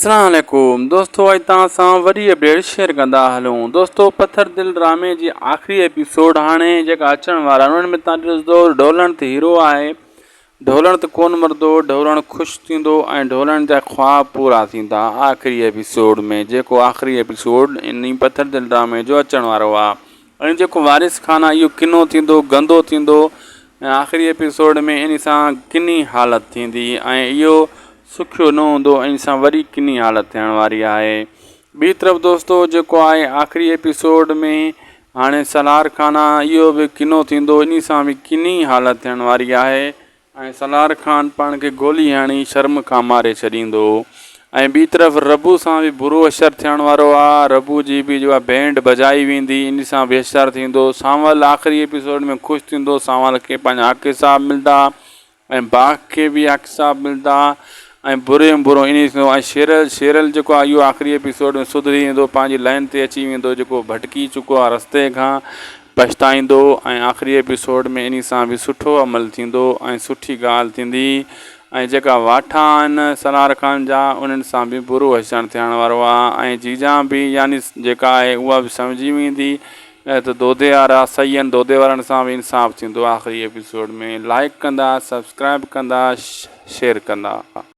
अस्सलाम वालेकुम दोस्तों, अॼु तव्हां सां वरी अपडेट शेयर कंदा हलूं। दोस्तों, पत्थर दिल ड्रामे जी आख़िरी एपिसोड हाणे जेका अचण वारा उन्हनि में तव्हां ॾिसंदो ढोलण त हीरो आहे। ढोलण त कोन मरंदो, ढोलण ख़ुशि थींदो ऐं ढोलण जा ख़्वाब पूरा थींदा आख़िरी एपिसोड में। जेको आख़िरी एपिसोड इन पत्थर दिल ड्रामे जो अचण वारो आहे ऐं जेको वारिस खान आहे इहो किनो थींदो, गंदो थींदो ऐं आख़िरी एपिसोड में इन सां किनी हालत थींदी ऐं इहो सुखियो न हूंदो, इन सां वरी किनी हालत थियण वारी आहे। ॿी तरफ़ दोस्तों जेको आहे आख़िरी एपिसोड में हाणे सलार खान आहे, इहो बि किनो थींदो, इन सां बि किनी हालत थियण वारी आहे ऐं सलार खान पाण खे गोली हणी शर्म खां मारे छॾींदो। ऐं ॿी तरफ़ रबू सां बि बुरो असरु थियण वारो आहे। रबू जी बि जो आहे बैंड बजाई वेंदी, इन सां बि असरु थींदो। सांवल आख़िरी एपिसोड में ख़ुशि थींदो, सांवल खे पंहिंजा हक़ हिसाब मिलंदा ऐं बाघ खे बि हक़ हिसाब मिलंदा ऐं बुरे में बुरो इन ऐं शेरल जेको आहे इहो आख़िरी एपिसोड में सुधरी वेंदो, पंहिंजी लाइन ते अची वेंदो, जेको भटकी चुको आहे रस्ते खां पछताईंदो ऐं आख़िरी एपिसोड में इन सां बि सुठो अमल थींदो ऐं सुठी ॻाल्हि थींदी ऐं जेका वाठा आहिनि सलार खान जा उन्हनि सां बि बुरो असरु थियण वारो आहे ऐं जीजा बि यानी जेका आहे उहा बि सम्झी वेंदी त दोधे वारा सही आहिनि, दोधे वारनि सां बि इंसाफ़ु थींदो आख़िरी एपिसोड में। लाइक कंदा, सब्सक्राइब कंदा, शेयर कंदा।